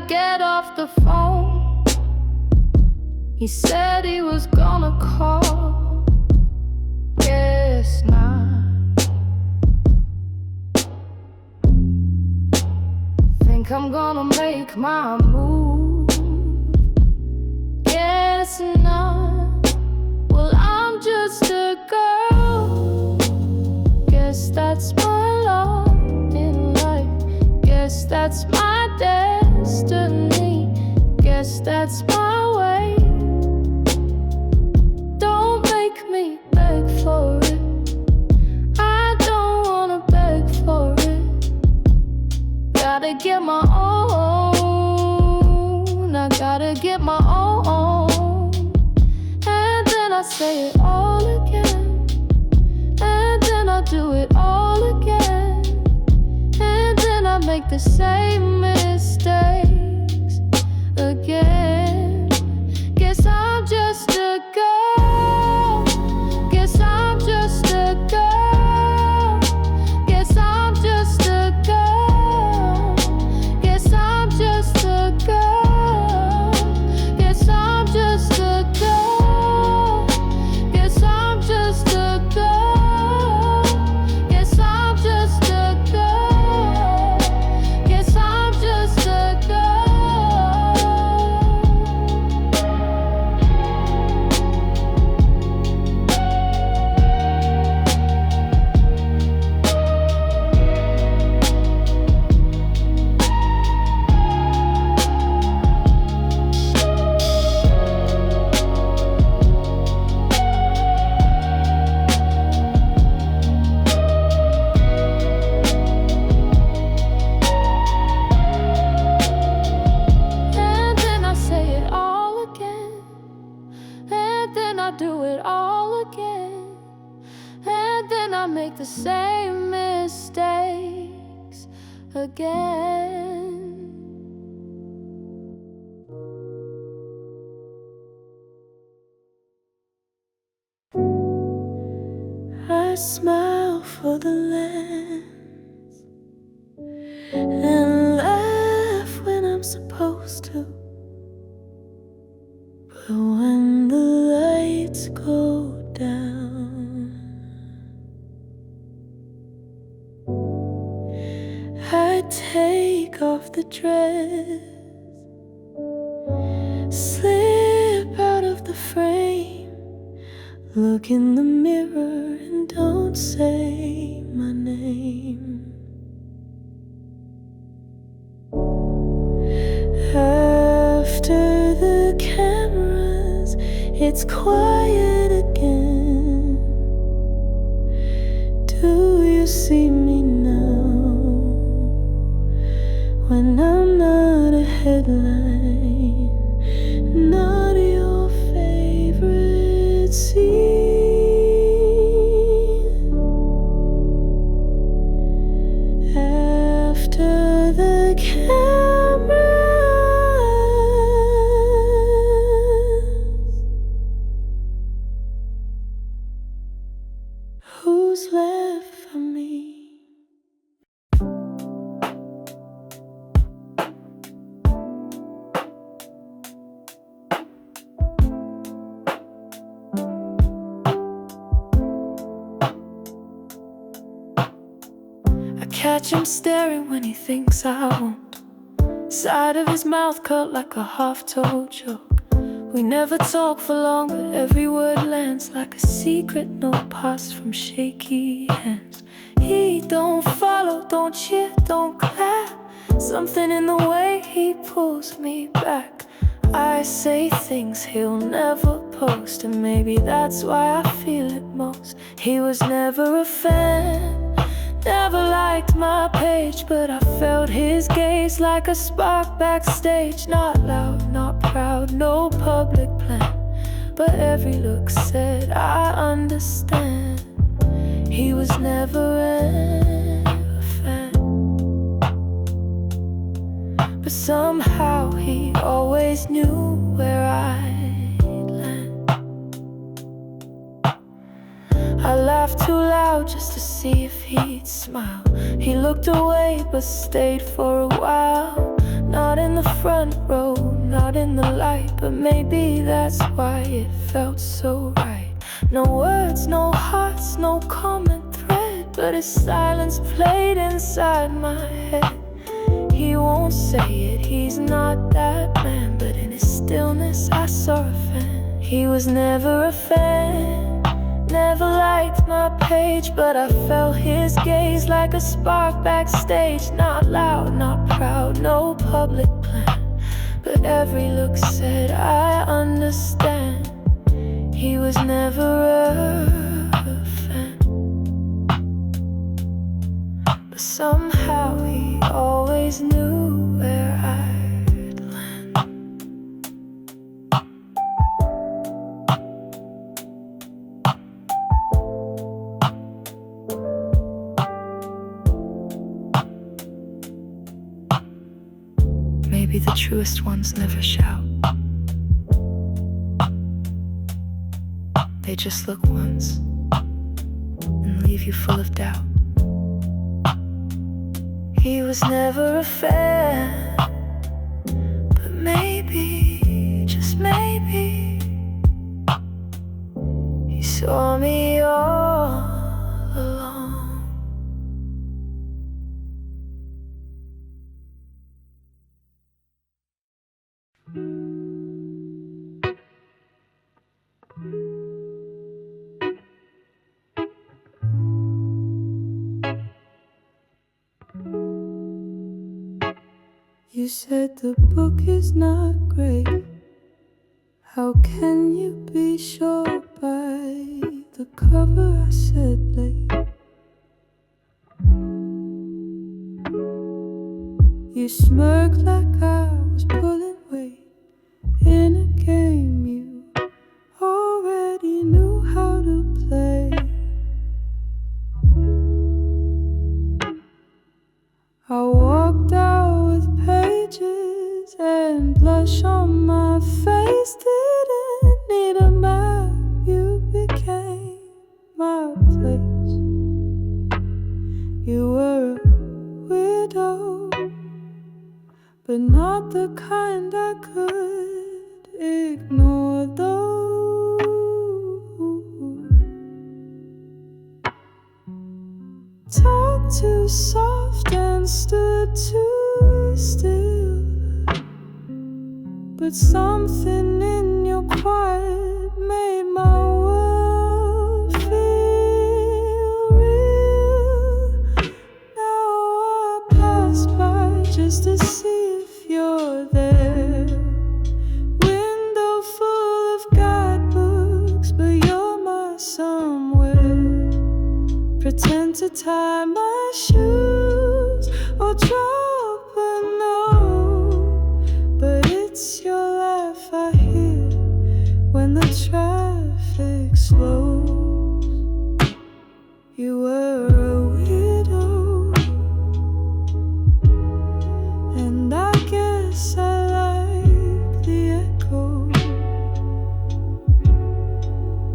get off the phone. He said he was gonna call. Guess not. Think I'm gonna make my move. Guess not. Well, I'm just a girl. Guess that's my lot in life. Guess that's my destiny. Guess that's my way. Don't make me beg for it. I don't wanna beg for it. Gotta get my own. I gotta get my own. And then I say it all again. And then I do it all again. And then I make the same mistakes again. Guess I'm just a girl. Guess I'm just a girl. Guess I'm just a girl. Guess I'm just a girl. Guess I'm just a girl. Guess I'm just a girl. Guess I'm just a girl. Guess I'm just a girl. And then I say it all again. And then I do it all again. And then I make the same mistakes again. I smile for the lens and laugh when I'm supposed to. But when the lights go down, I take off the dress, slip out of the frame, look in the mirror and don't say my name. After the cameras, it's quiet again. Do you see me now? When I'm not a headline, not your favorite scene. After the cameras, who's left for me? Catch him staring when he thinks I won't. Side of his mouth cut like a half-told joke. We never talk for long, but every word lands like a secret note passed from shaky hands. He don't follow, don't cheer, don't clap. Something in the way he pulls me back. I say things he'll never post, and maybe that's why I feel it most. He was never a fan, never liked my page, but I felt his gaze like a spark backstage. Not loud, not proud, no public plan, but every look said I understand. He was never a fan, but somehow he always knew where I'd land. I laughed too loud just to see if he'd smile. He looked away but stayed for a while. Not in the front row, not in the light, but maybe that's why it felt so right. No words, no hearts, no common thread, but his silence played inside my head. He won't say it, he's not that man, but in his stillness I saw a fan. He was never a fan, never liked my page, but I felt his gaze like a spark backstage. Not loud, not proud, no public plan, but every look said I understand. He was never a fan, but somehow he always knew where I'd land. Maybe the truest ones never shout. They just look once and leave you full of doubt. He was never a fan, but maybe, just maybe, he saw me all along. You said the book is not great. How can you be sure by the cover? I said late. You smirked like I was pulling weight in a game you already knew how to play. I walked out with pages and blush on my face. Didn't need a map, you became my place. You were a widow, but not the kind I could ignore though. Talked too soft and stood too still, but something in your quiet made my world feel real. Now I pass by just to see if you're there. Window full of guidebooks, but you're my somewhere. Pretend to tie my shoes or drop a note, but it's your laugh I hear when the traffic slows. You were a widow, and I guess I like the echo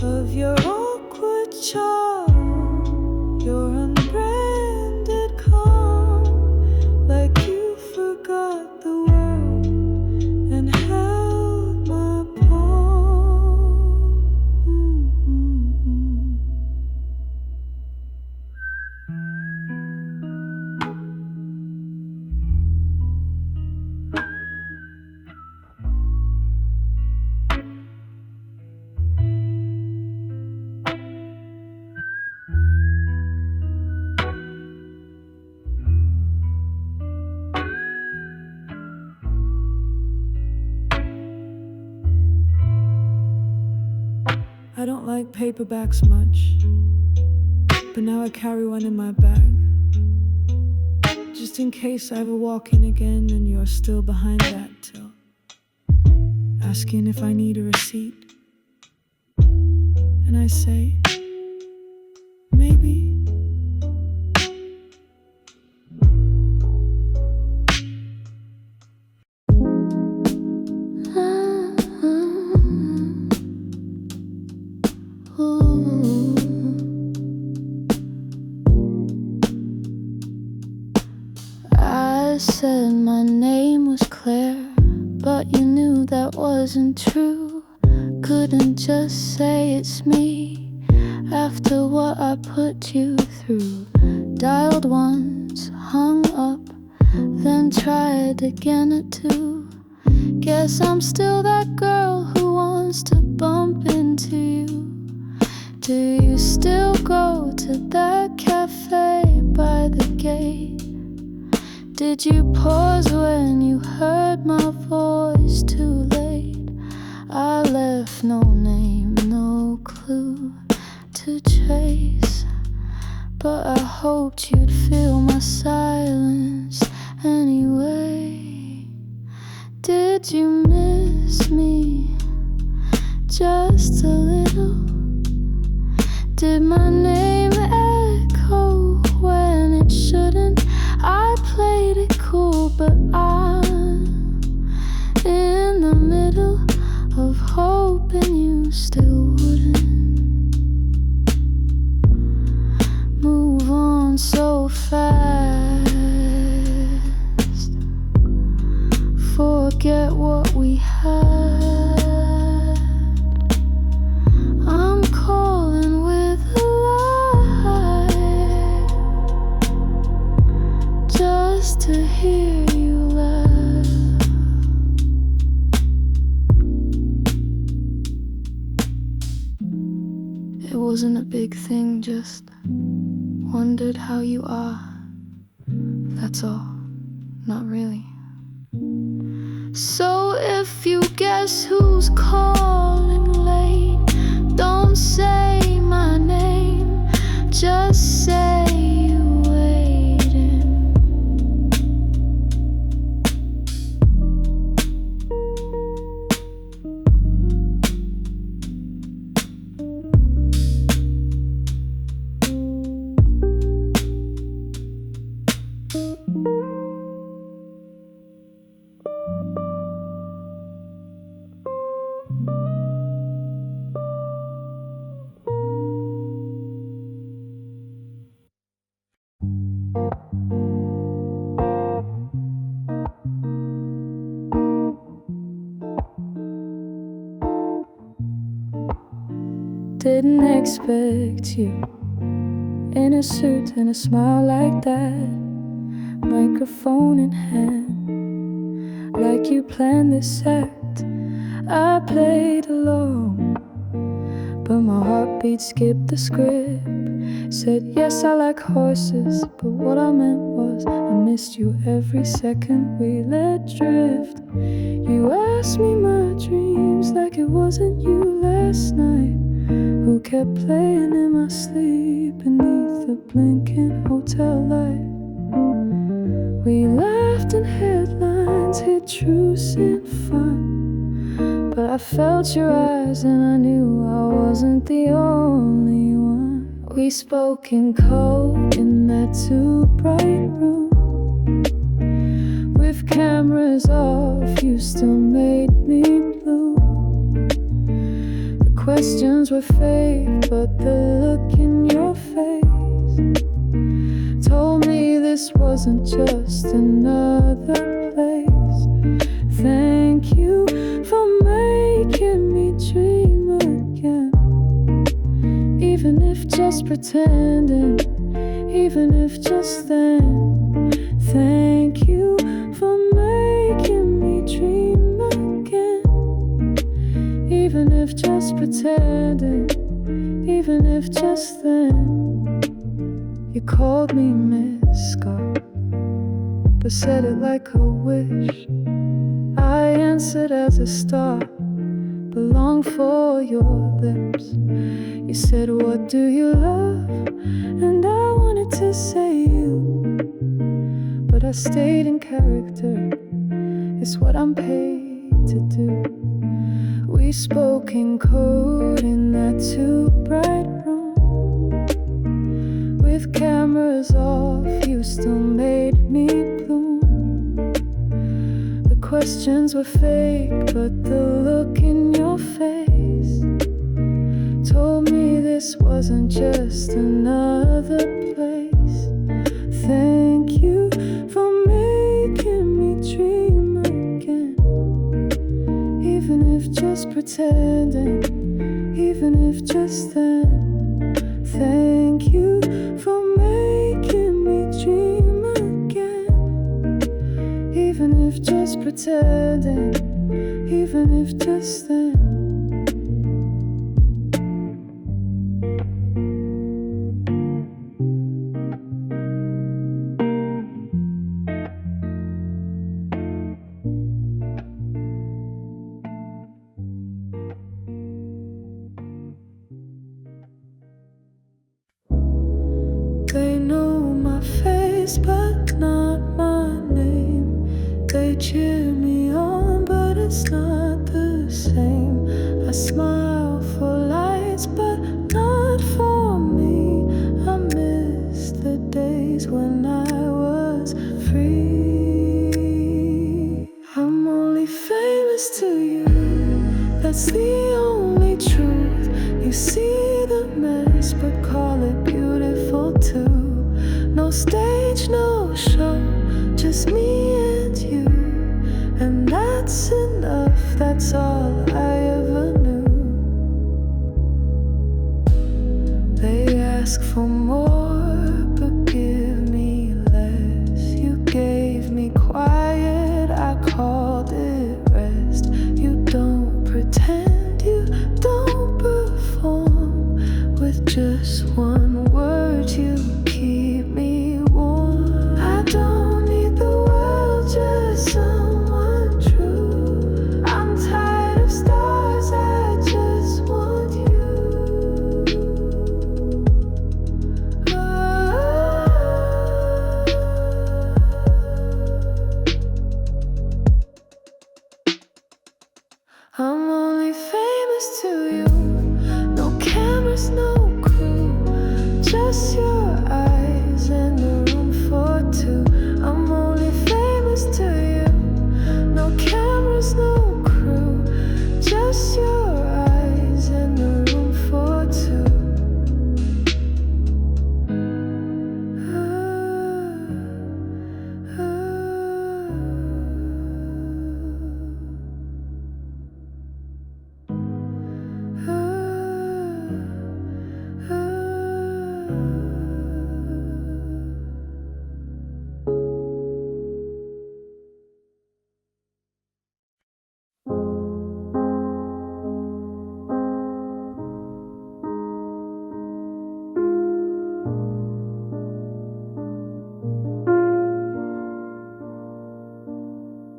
of your awkward charm, your unbranded calm, like you forgot the world and held my palm. I don't like paperbacks much, but now I carry one in my bag, just in case I ever walk in again and you're still behind that till, asking if I need a receipt. And I say, maybe. I said my name was knew that wasn't true. Couldn't just say it's me after what I put you through. Dialed once, hung up, then tried again at 2. Guess I'm still that girl who wants to bump into you. Do you still go to that cafe by the gate? Did you pause when you heard my voice too late? I left no name, no clue to trace, but I hoped you'd feel my silence anyway. Did you miss me just a little? Did my name echo when it shouldn't? I played it cool, but I'm in the middle of hoping you still wouldn't move on so fast. Forget what we had. I'm calling with a lie just to hear you laugh. It wasn't a big thing, just wondered how you are. That's all, not really. So if you guess who's calling late, don't say my name, just say you waiting. Didn't expect you in a suit and a smile like that, microphone in hand, like you planned this act. I played along, but my heartbeat skipped the script. Said yes, I like horses, but what I meant was I missed you every second we let drift. You asked me my dreams like it wasn't you last night, who kept playing in my sleep beneath the blinking hotel light. We laughed and headlines hit truce in fun, but I felt your eyes and I knew I wasn't the only one. We spoke in code in that too bright room. With cameras off, you still made me blue. Questions were fake, but the look in your face told me this wasn't just another place. Thank you for making me dream again, even if just pretending, even if just then. Thank you for making me dream again, even if just pretending, even if just then. You called me Miss Scott, but said it like a wish. I answered as a star, but longed for your lips. You said, what do you love? And I wanted to say you, but I stayed in character. It's what I'm paid to do. We spoke in code in that too bright room. With cameras off, you still made me bloom. The questions were fake, but the look in your face told me this wasn't just another place. Thank you for making me dream again, if just pretending, even if just then. Thank you for making me dream again, even if just pretending, even if just then. They know my face but not my name. They cheer me on but it's not the same. I smile for lights but not for me. I miss the days when I was free. I'm only famous to you, that's the only truth. You see the mess but call it beautiful too. No stage, no show, just me and you. And that's enough, that's all I ever knew. They ask for more, but give me less. You gave me quiet, I called it rest. You don't pretend, you don't perform. With just one word you keep me warm. I don't need the world, just someone true. I'm tired of stars, I just want you. I'm only famous to you. No cameras, no crew, just your eyes and a room for two. I'm only famous to you. No cameras, no crew, just your eyes and a room for two.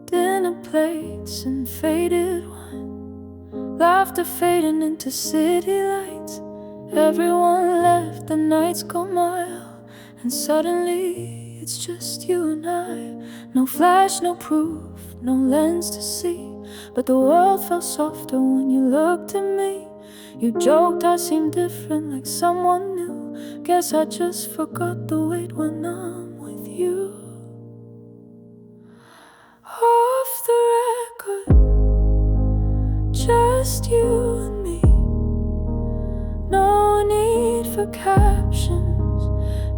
Dinner plates and faded wine, laughter fading into city lights. Everyone left, the nights go mild, and suddenly it's just you and I. No flash, no proof, no lens to see, but the world felt softer when you looked at me. You joked I seemed different, like someone new. Guess I just forgot the weight when I'm with you. Off the record, just you and me. No need for captions,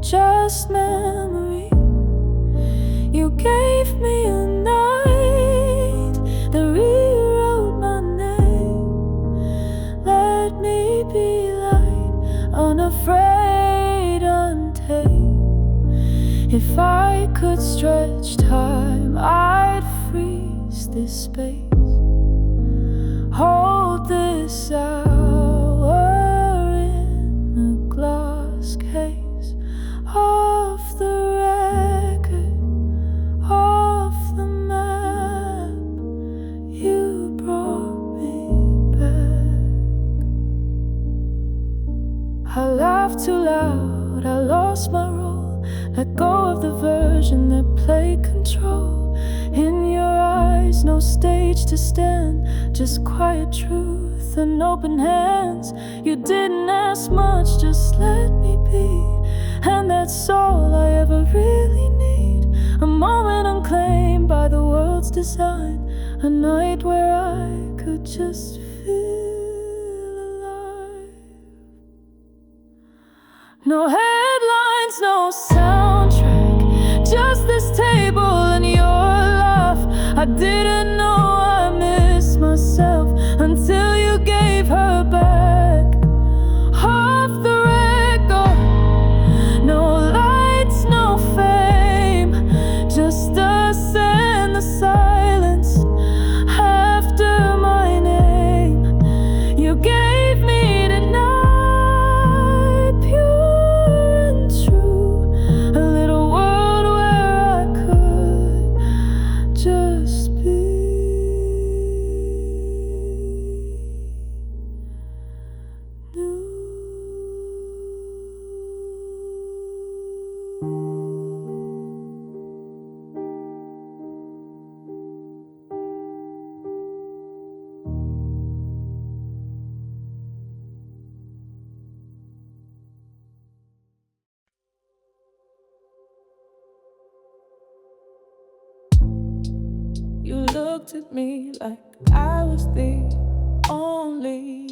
just memory. You gave me a night that rewrote my name. Let me be light, unafraid, untamed. If I could stretch time, I'd freeze this space. Hold this hour in a glass case. Off the record, off the map, you brought me back. I laughed too loud, I lost my role. Let go of the version that played control. In your eyes, no stage to stand, just quiet truth and open hands. You didn't ask much, just let me be, and that's all I ever really need. A moment unclaimed by the world's design, a night where I could just feel alive. No headlines, no soundtrack, just this table and your laugh. I didn't know I missed myself. looked at me like I was the only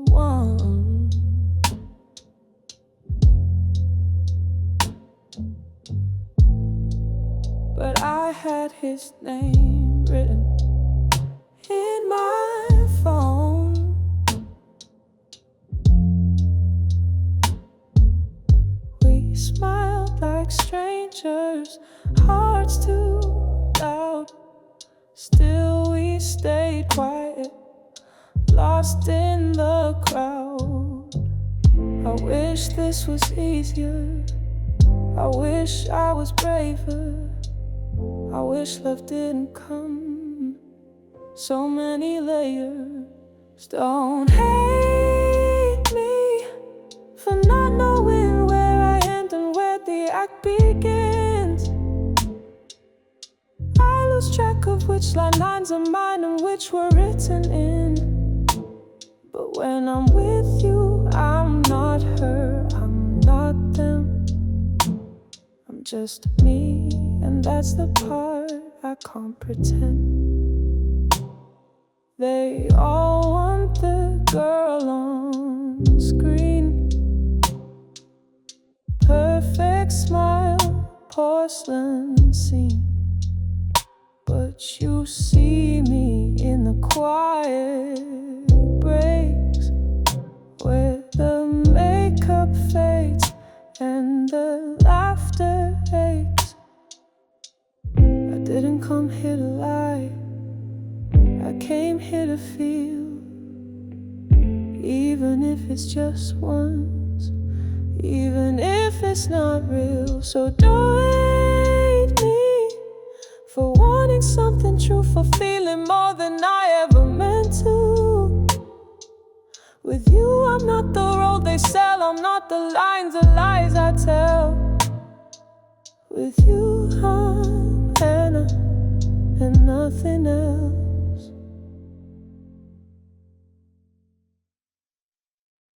one. But I had his name written in my phone. We smiled like strangers, hearts too loud. Still we stayed quiet, lost in the crowd. I wish this was easier, I wish I was braver, I wish love didn't come so many layers. Don't hate me for not knowing where I end and where the act begins. I lose track of which lines are mine and which were written in. But when I'm with you, I'm not her, I'm not them. I'm just me, and that's the part I can't pretend. They all want the girl on screen, perfect smile, porcelain scene. But you see me in the quiet breaks, where the makeup fades and the laughter aches. I didn't come here to lie, I came here to feel. Even if it's just once, even if it's not real. So don't hate me for wanting something true, for feeling more than I ever meant to. With you, I'm not the role they sell, I'm not the lines, the lies I tell. With you, I'm